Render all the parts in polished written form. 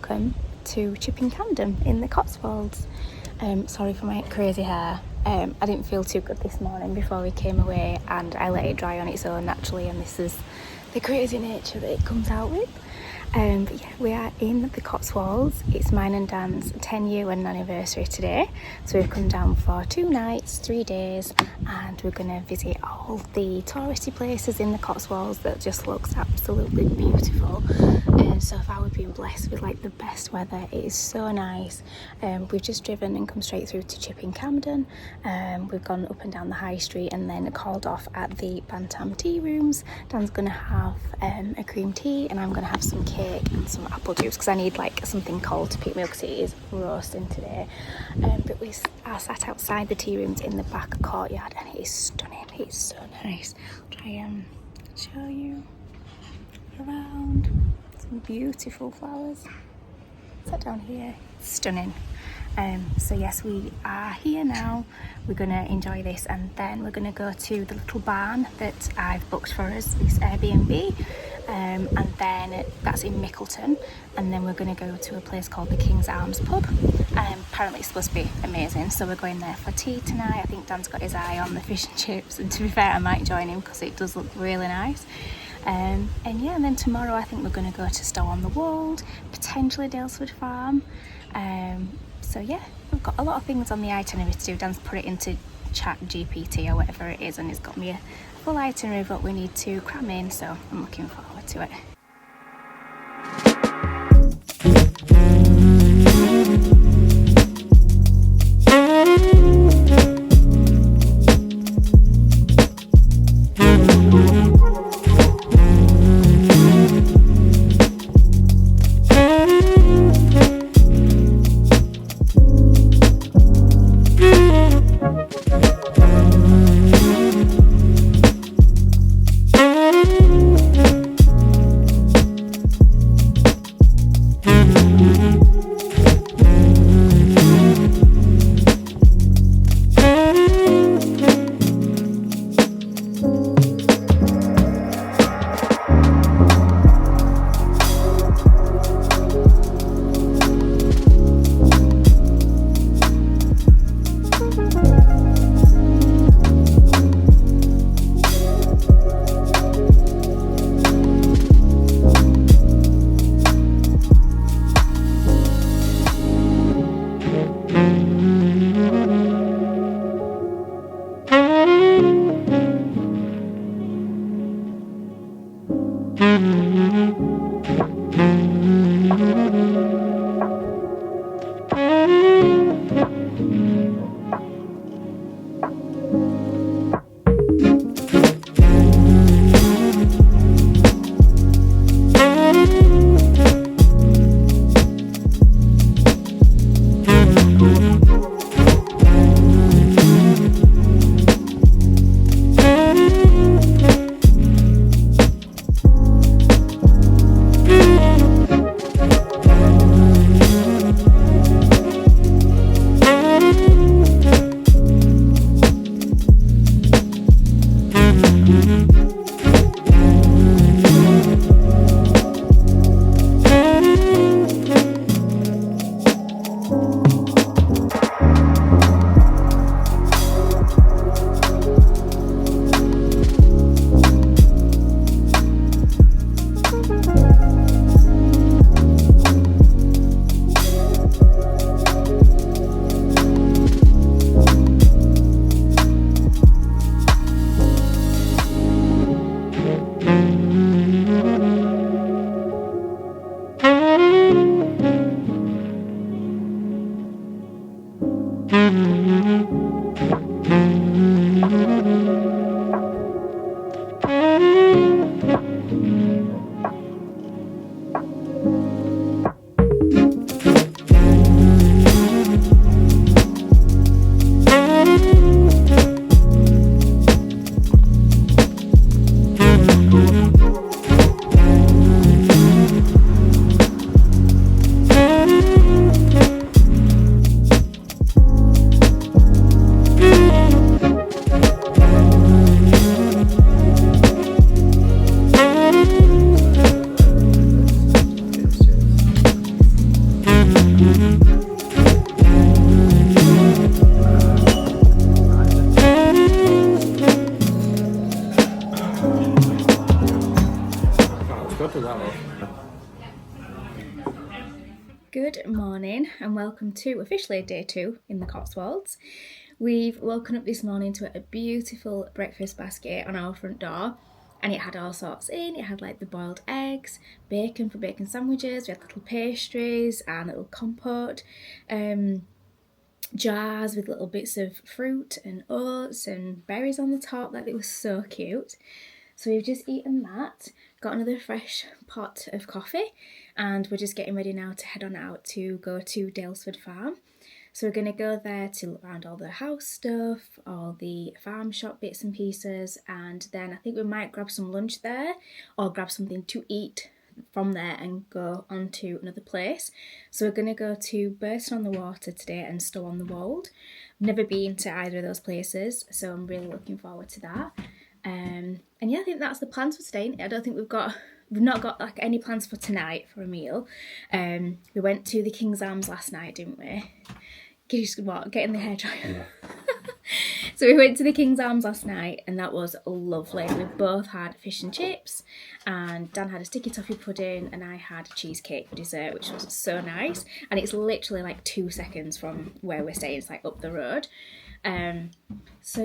welcome to Chipping Campden in the Cotswolds. Sorry for my crazy hair. I didn't feel too good this morning before we came away, and I let it dry on its own naturally, and this is the crazy nature that it comes out with. But yeah, we are in the Cotswolds. It's mine and Dan's 10-year wedding anniversary today, so we've come down for 2 nights, 3 days, and we're going to visit all the touristy places in the Cotswolds that just looks absolutely beautiful. So far we've been blessed with like the best weather. It is so nice. We've just driven and come straight through to Chipping Campden. We've gone up and down the high street and then called off at the Bantam tea rooms. Dan's going to have a cream tea, and I'm going to have some cake and some apple juice because I need like something cold to pick me up because it is roasting today. But we are sat outside the tea rooms in the back courtyard, and it is stunning. It's so nice. I'll try and show you around. Some beautiful flowers. Sat down here. It's stunning. So yes, we are here now. We're going to enjoy this, and then we're going to go to the little barn that I've booked for us, this Airbnb, and then that's in Mickleton, and then we're going to go to a place called the King's Arms pub. Apparently it's supposed to be amazing, so we're going there for tea tonight. I think Dan's got his eye on the fish and chips, and to be fair, I might join him because it does look really nice. And yeah, and then tomorrow I think we're going to go to Stow-on-the-Wold, potentially Daylesford farm. So yeah, we've got a lot of things on the itinerary to do. Dan's put it into Chat GPT or whatever it is, and it's got me a full itinerary of what we need to cram in, so I'm looking forward to it. morning and welcome to officially day 2 in the Cotswolds. We've woken up this morning to a beautiful breakfast basket on our front door, and it had all sorts in. It had like the boiled eggs, bacon for bacon sandwiches, we had little pastries and little compote, jars with little bits of fruit and oats and berries on the top. Like, it was so cute. So we've just eaten that, got another fresh pot of coffee, and we're just getting ready now to head on out to go to Daylesford farm. So we're going to go there to look around all the house stuff, all the farm shop bits and pieces, and then I think we might grab some lunch there or grab something to eat from there and go on to another place. So we're going to go to Bourton-on-the-Wold today and Stow-on-the-Wold. I've never been to either of those places, so I'm really looking forward to that. And yeah, I think that's the plans for today. I don't think we've not got like any plans for tonight for a meal. We went to the King's Arms last night, didn't we? Get in the hairdryer. Yeah. So we went to the King's Arms last night and that was lovely. We both had fish and chips, and Dan had a sticky toffee pudding and I had a cheesecake for dessert, which was so nice. And it's literally like 2 seconds from where we're staying. It's like up the road. So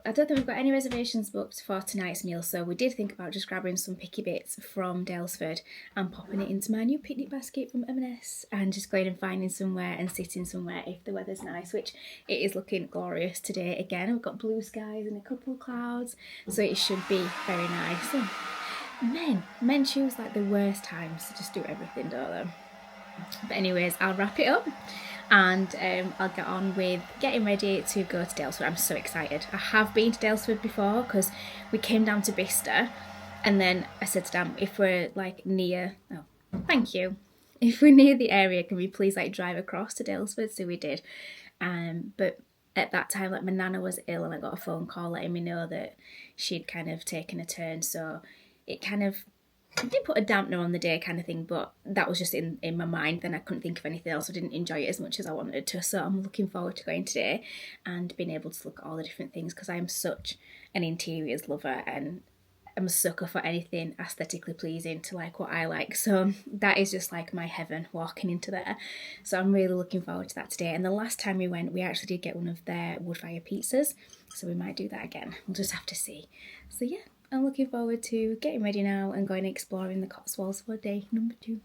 I don't think we've got any reservations booked for tonight's meal, so we did think about just grabbing some picky bits from Daylesford and popping it into my new picnic basket from M&S and just going and finding somewhere and sitting somewhere if the weather's nice, which it is looking glorious today again. We've got blue skies and a couple of clouds, so it should be very nice. And men choose like the worst times to just do everything, don't they? But anyways, I'll wrap it up and I'll get on with getting ready to go to Daylesford. I'm so excited. I have been to Daylesford before because we came down to Bicester, and then I said to Dan, if we're like near, if we're near the area, can we please like drive across to Daylesford? So we did, but at that time like my nana was ill and I got a phone call letting me know that she'd kind of taken a turn, so it kind of did put a dampener on the day kind of thing, but that was just in my mind. Then I couldn't think of anything else. I didn't enjoy it as much as I wanted to, so I'm looking forward to going today and being able to look at all the different things, because I am such an interiors lover and I'm a sucker for anything aesthetically pleasing to like what I like. So that is just like my heaven, walking into there. So I'm really looking forward to that today. And the last time we went, we actually did get one of their wood fire pizzas, so we might do that again. We'll just have to see. So yeah, I'm looking forward to getting ready now and going exploring the Cotswolds for day number 2.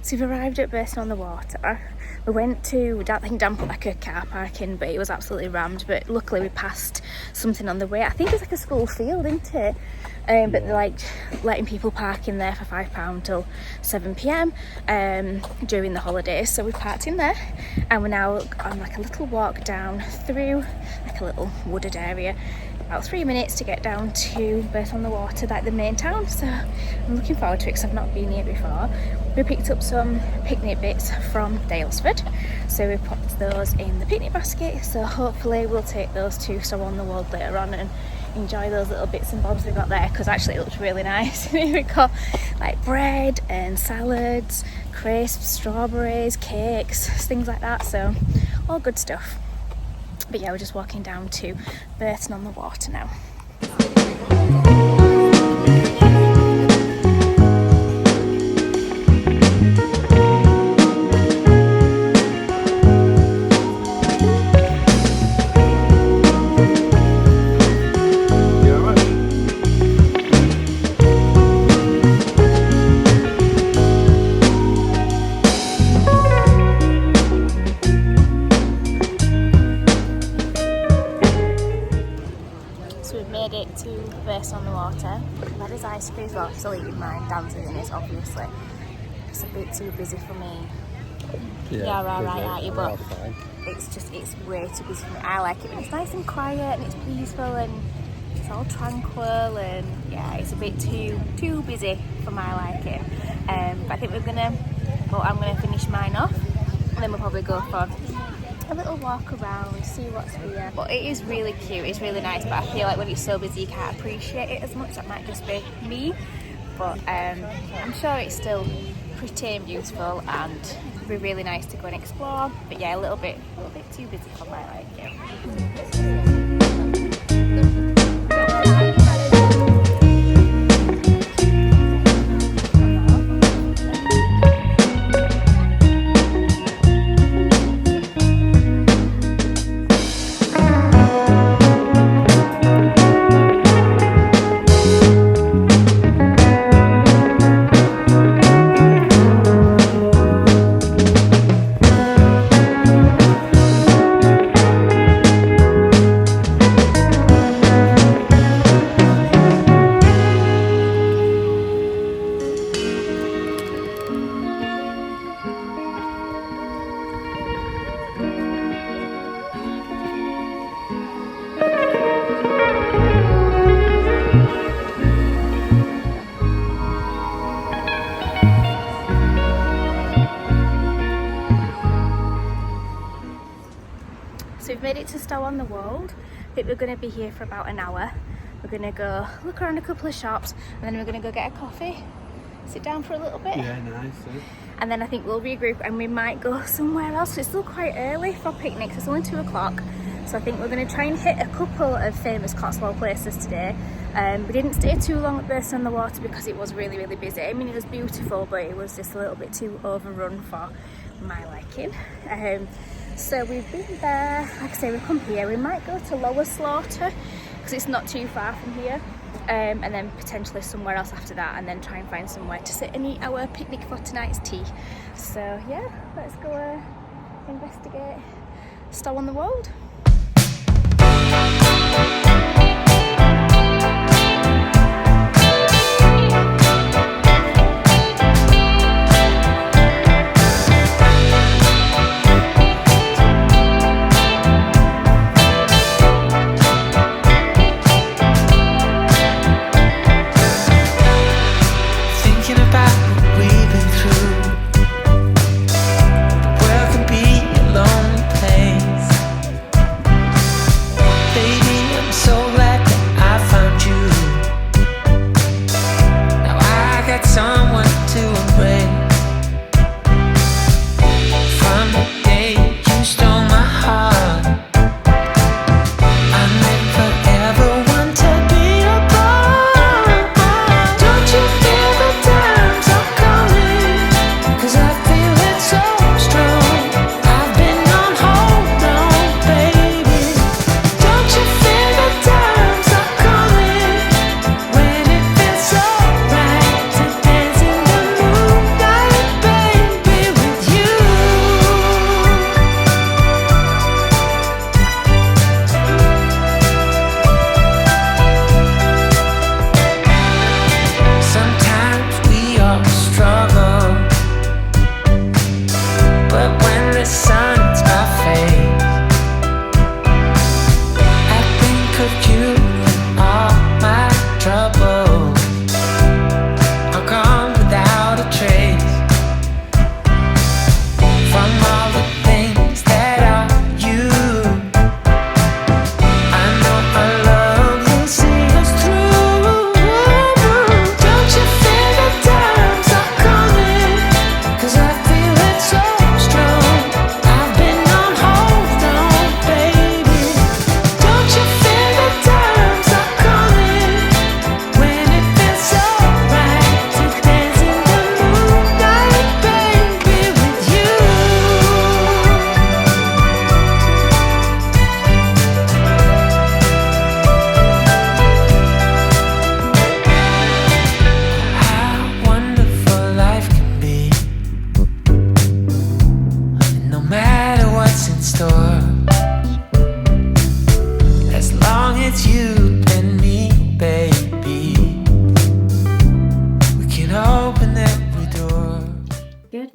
So we've arrived at Bourton-on-the-Water. We went to, I think Dan put like a car park in, but it was absolutely rammed. But luckily we passed something on the way. I think it's like a school field, isn't it? But they're like letting people park in there for £5 till 7 p.m. During the holidays. So we parked in there, and we're now on like a little walk down through like a little wooded area. About 3 minutes to get down to Bourton-on-the-Water, like the main town. So I'm looking forward to it because I've not been here before. We picked up some picnic bits from Daylesford, so we popped those in the picnic basket. So hopefully we'll take those to Sow-on-the-Wold later on and enjoy those little bits and bobs we got there, because actually it looks really nice. We got like bread and salads, crisps, strawberries, cakes, things like that. So all good stuff. But yeah, we're just walking down to Bourton-on-the-Water now. To Bourton-on-the-Water. I've had his ice cream as well, still eating mine, dancing in it obviously. It's a bit too busy for me. Yeah, right, aren't you? But it's way too busy for me. I like it when it's nice and quiet and it's peaceful and it's all tranquil, and yeah, it's a bit too busy for my liking. But I think I'm gonna finish mine off, and then we'll probably go for a little walk around, see what's here. But it is really cute, it's really nice, but I feel like when it's so busy you can't appreciate it as much. That might just be me, but I'm sure it's still pretty and beautiful, and it'd be really nice to go and explore. But yeah, a little bit too busy for my liking. So we've made it to Stow-on-the-Wold. I think we're going to be here for about an hour. We're going to go look around a couple of shops, and then we're going to go get a coffee, sit down for a little bit. Yeah, nice. And then I think we'll regroup and we might go somewhere else. It's still quite early for picnics, it's only 2 o'clock. So I think we're going to try and hit a couple of famous Cotswold places today. We didn't stay too long at Bourton-on-the-Water because it was really busy. I mean, it was beautiful, but it was just a little bit too overrun for my liking. So we've been there, like I say, we've come here. We might go to Lower Slaughter because it's not too far from here, and then potentially somewhere else after that, and then try and find somewhere to sit and eat our picnic for tonight's tea. So yeah, let's go investigate Stow-on-the-Wold.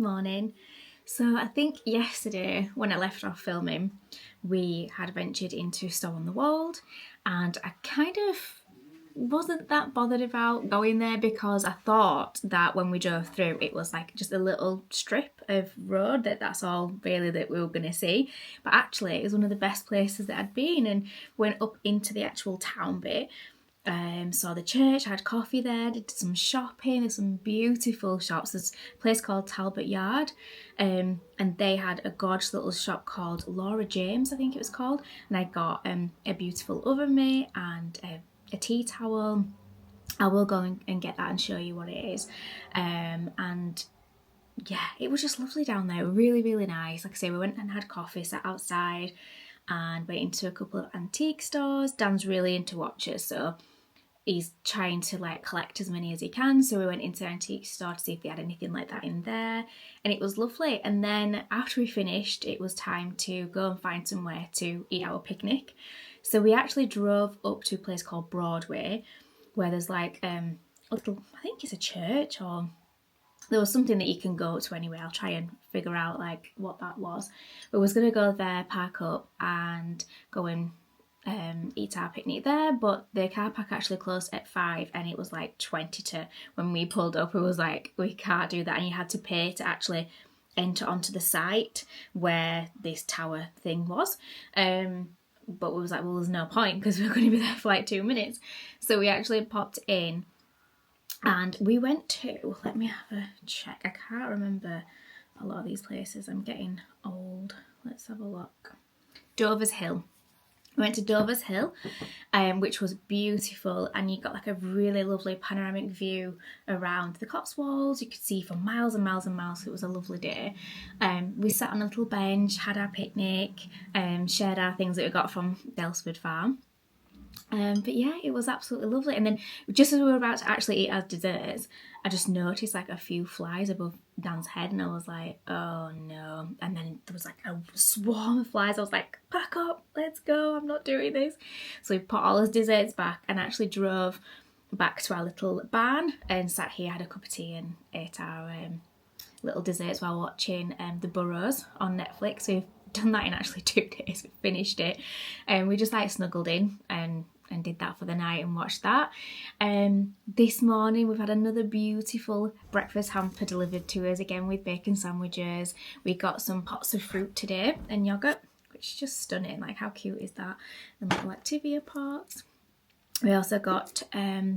morning. So I think yesterday when I left off filming, we had ventured into Stow-on-the-Wold, and I kind of wasn't that bothered about going there because I thought that when we drove through it was like just a little strip of road, that's all really that we were going to see. But actually it was one of the best places that I'd been, and went up into the actual town bit. Saw the church, had coffee there, did some shopping. There's some beautiful shops. There's a place called Talbot Yard, and they had a gorgeous little shop called Laura James, I think it was called, and I got a beautiful oven mitt and a tea towel. I will go and get that and show you what it is. And yeah, it was just lovely down there, really, really nice. Like I say, we went and had coffee, sat outside, and went into a couple of antique stores. Dan's really into watches, so he's trying to like collect as many as he can, so we went into an antique store to see if they had anything like that in there, and it was lovely. And then after we finished, it was time to go and find somewhere to eat our picnic. So we actually drove up to a place called Broadway, where there's like a little, I think it's a church, or there was something that you can go to anyway. I'll try and figure out like what that was. But we was going to go there, park up and go and eat our picnic there, but the car park actually closed at 5 and it was like 20 to when we pulled up. It was like, we can't do that, and you had to pay to actually enter onto the site where this tower thing was. But we was like, well, there's no point because we're going to be there for like 2 minutes. So we actually popped in and we went to, let me have a check, I can't remember a lot of these places, I'm getting old. Let's have a look. Dover's Hill. We went to Dover's Hill, which was beautiful, and you got like a really lovely panoramic view around the Cotswolds. You could see for miles and miles and miles, so it was a lovely day. We sat on a little bench, had our picnic, shared our things that we got from Daylesford farm. But yeah, it was absolutely lovely. And then just as we were about to actually eat our desserts, I just noticed like a few flies above Dan's head, and I was like, oh no. And then there was like a swarm of flies. I was like, back up, let's go, I'm not doing this. So we put all his desserts back and actually drove back to our little barn and sat here, had a cup of tea and ate our little desserts while watching The Burrows on Netflix. So we've done that in actually 2 days. We finished it, and we just like snuggled in and did that for the night and watched that. This morning we've had another beautiful breakfast hamper delivered to us, again with bacon sandwiches. We got some pots of fruit today and yoghurt, which is just stunning. Like, how cute is that? And little Activia pots. We also got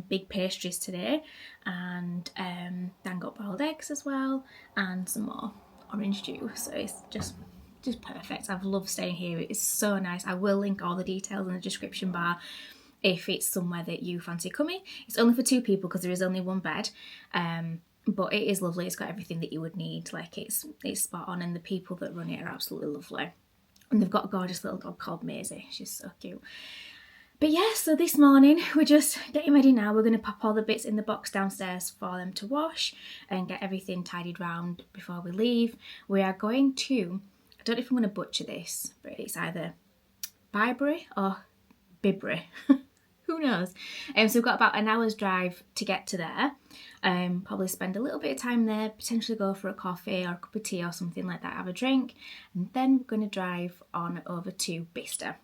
big pastries today, and Dan got boiled eggs as well, and some more orange juice. So it's just perfect. I've loved staying here. It's so nice. I will link all the details in the description bar if it's somewhere that you fancy coming. It's only for 2 people because there is only 1 bed, but it is lovely. It's got everything that you would need. Like, it's spot on, and the people that run it are absolutely lovely, and they've got a gorgeous little dog called Maisie. She's so cute. But yeah, so this morning we're just getting ready now. We're going to pop all the bits in the box downstairs for them to wash and get everything tidied round before we leave. We are going to, I don't know if I'm going to butcher this, but it's either Bibury or Bibury. Who knows? So we've got about an hour's drive to get to there. Probably spend a little bit of time there, potentially go for a coffee or a cup of tea or something like that, have a drink, and then we're going to drive on over to Bicester.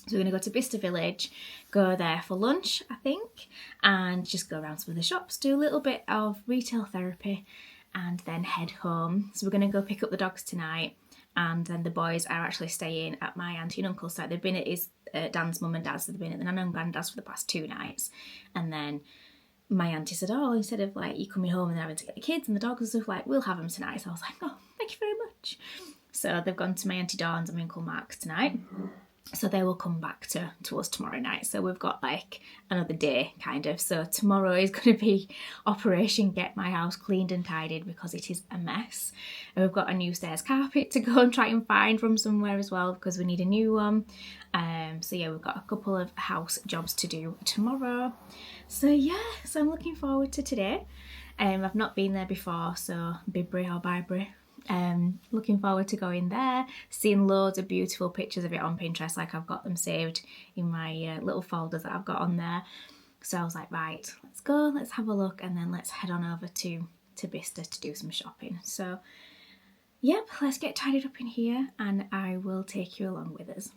So we're going to go to Bicester Village, go there for lunch, I think, and just go around some of the shops, do a little bit of retail therapy, and then head home. So we're going to go pick up the dogs tonight, and then the boys are actually staying at my auntie and uncle's site. They've been at Dan's mum and dad's, so they've been at the nan and granddad's for the past 2 nights. And then my auntie said, oh, instead of like you coming home and then having to get the kids and the dogs and stuff, like, we'll have them tonight. So I was like, oh, thank you very much. So they've gone to my auntie Dawn's and my uncle Mark's tonight. So they will come back to us tomorrow night. So we've got like another day kind of. So tomorrow is going to be Operation Get My House Cleaned and Tidied because it is a mess. And we've got a new stairs carpet to go and try and find from somewhere as well because we need a new one. So yeah, we've got a couple of house jobs to do tomorrow. So yeah, so I'm looking forward to today. I've not been there before, so Bibury or Bibury. Looking forward to going there, seeing loads of beautiful pictures of it on Pinterest. Like, I've got them saved in my little folders that I've got on there. So I was like, right, let's go, let's have a look, and then let's head on over to Bicester to do some shopping. So yep, let's get tidied up in here and I will take you along with us.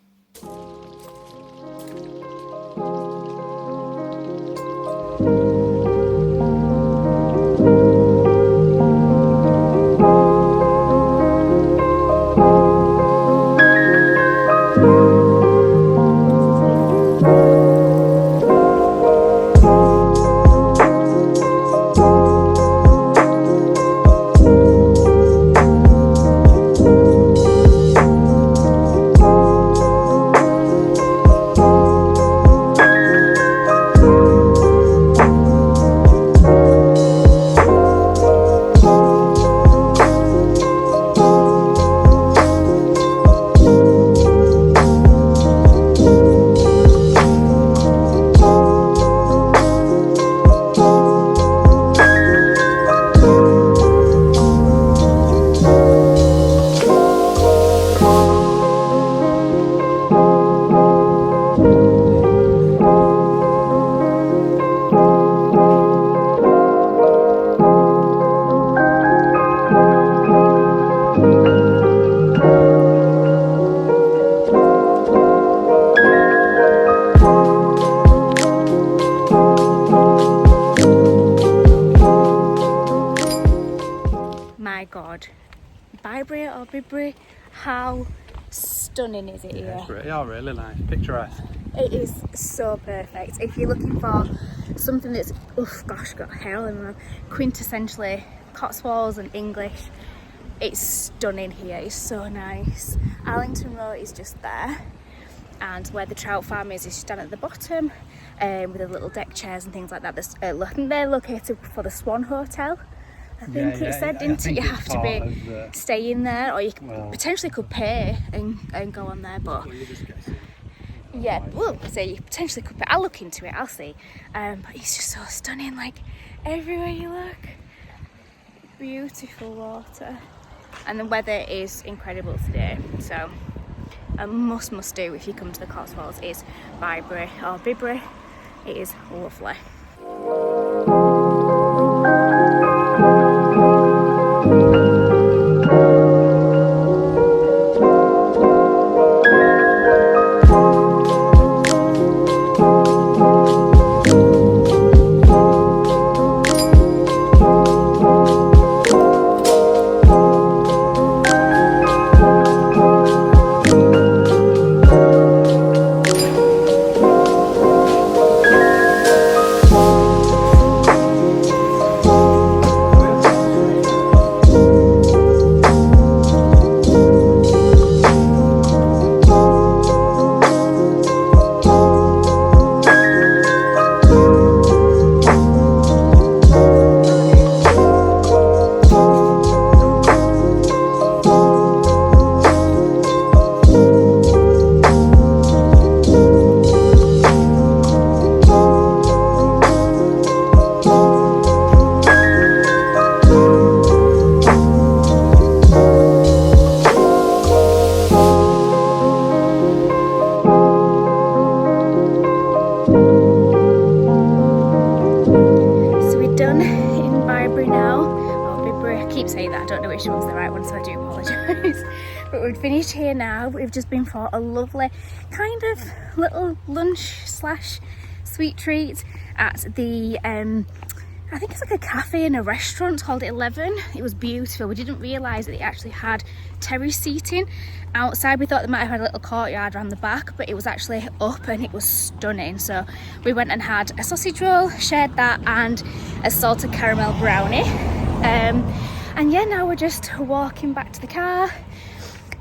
My god, Bibury or Bibury, how stunning is it here? Yeah, really nice, picturesque. It is so perfect. If you're looking for something that's, got hell in them, quintessentially Cotswolds and English, it's stunning here. It's so nice. Arlington Road is just there, and where the trout farm is just down at the bottom, with the little deck chairs and things like that. They're located for the Swan Hotel. I think it said, didn't it? You have to be staying there, or you potentially could pay and go on there, but yeah, well, so you potentially could pay. I'll look into it, I'll see. But it's just so stunning, like everywhere you look, beautiful water, and the weather is incredible today. So a must do if you come to the Cotswolds is Bibury or Bibury. It is lovely. But we've finished here now. We've just been for a lovely kind of little lunch slash sweet treat at the I think it's like a cafe and a restaurant called 11. It was beautiful. We didn't realise that it actually had terrace seating outside. We thought they might have had a little courtyard around the back, but it was actually up and it was stunning. So we went and had a sausage roll, shared that, and a salted caramel brownie. And yeah, now we're just walking back to the car.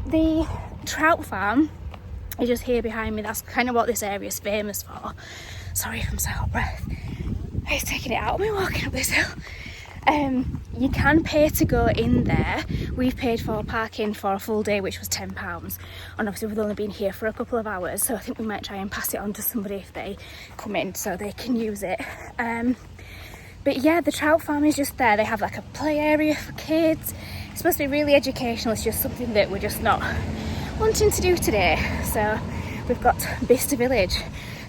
The trout farm is just here behind me. That's kind of what this area is famous for. Sorry if I'm so out of breath. It's taking it out of me walking up this hill. You can pay to go in there. We've paid for parking for a full day, which was £10, and obviously we've only been here for a couple of hours, so I think we might try and pass it on to somebody if they come in so they can use it. But yeah, the trout farm is just there. They have like a play area for kids. It's supposed to be really educational. It's just something that we're just not wanting to do today, so we've got Bicester Village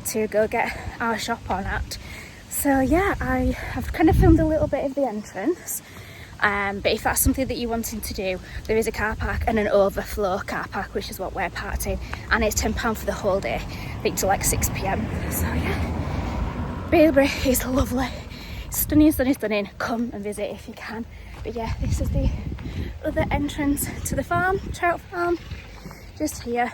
to go get our shop on at. So yeah, I have kind of filmed a little bit of the entrance. But if that's something that you're wanting to do, there is a car park and an overflow car park, which is what we're parked in, and it's £10 for the whole day, I think till like 6 p.m. So yeah, Bibury is lovely, stunning, stunning, stunning. Come and visit if you can. But yeah, this is the other entrance to the farm, trout farm, just here.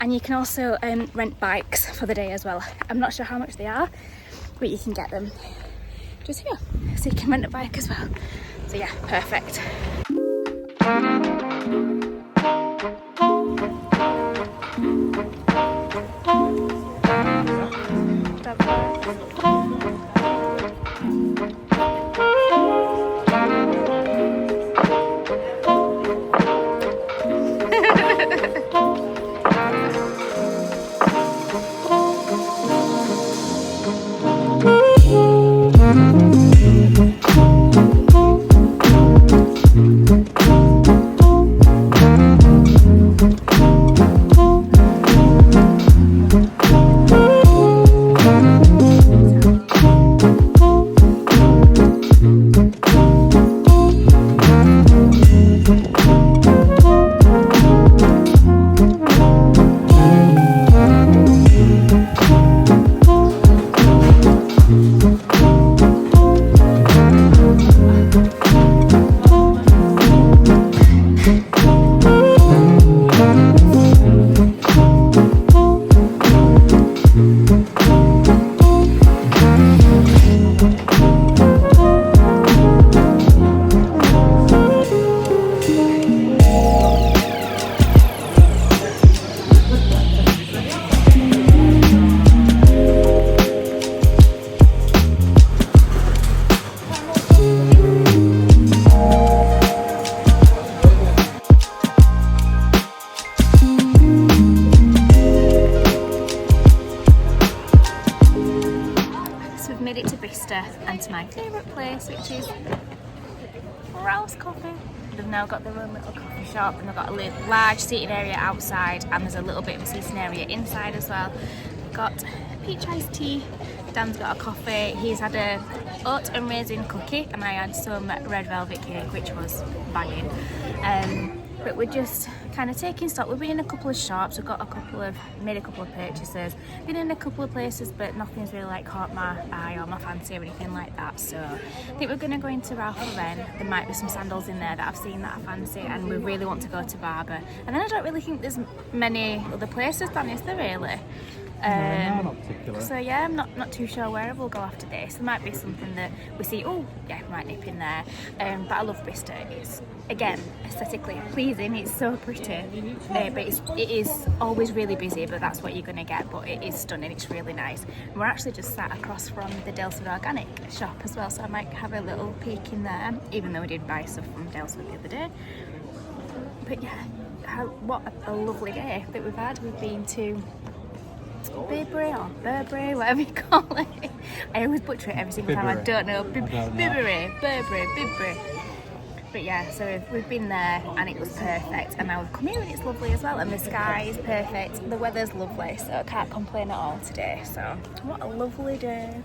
And you can also rent bikes for the day as well. I'm not sure how much they are, but you can get them just here, so you can rent a bike as well. So yeah, perfect. Made it to Bicester and to my favourite place, which is Rouse Coffee. They've now got their own little coffee shop, and they've got a large seating area outside, and there's a little bit of a seating area inside as well. We've got peach iced tea, Dan's got a coffee, he's had a oat and raisin cookie, and I had some red velvet cake, which was banging. But we're just kind of taking stock. We've been in a couple of shops, we've got made a couple of purchases, been in a couple of places, but nothing's really like caught my eye or my fancy or anything like that. So I think we're going to go into Ralph Lauren. There might be some sandals in there that I've seen that I fancy, and we really want to go to Barber. And then I don't really think there's many other places, Dan, is there really? No, not particular. So yeah, I'm not too sure where we'll go after this. There might be something that we see, oh yeah, we might nip in there. But I love Bicester. It's, again, aesthetically pleasing, it's so pretty. But it is always really busy, but that's what you're going to get. But it is stunning, it's really nice. And we're actually just sat across from the Daylesford organic shop as well, so I might have a little peek in there, even though we did buy stuff from Daylesford the other day. But yeah, what a lovely day that we've had. We've been to Bibury or Burberry, whatever you call it. I always butcher it every single time. I don't know. Bibury, Bibury. But yeah, so we've been there and it was perfect. And now we've come here and it's lovely as well. And the sky is perfect. The weather's lovely, so I can't complain at all today. So what a lovely day.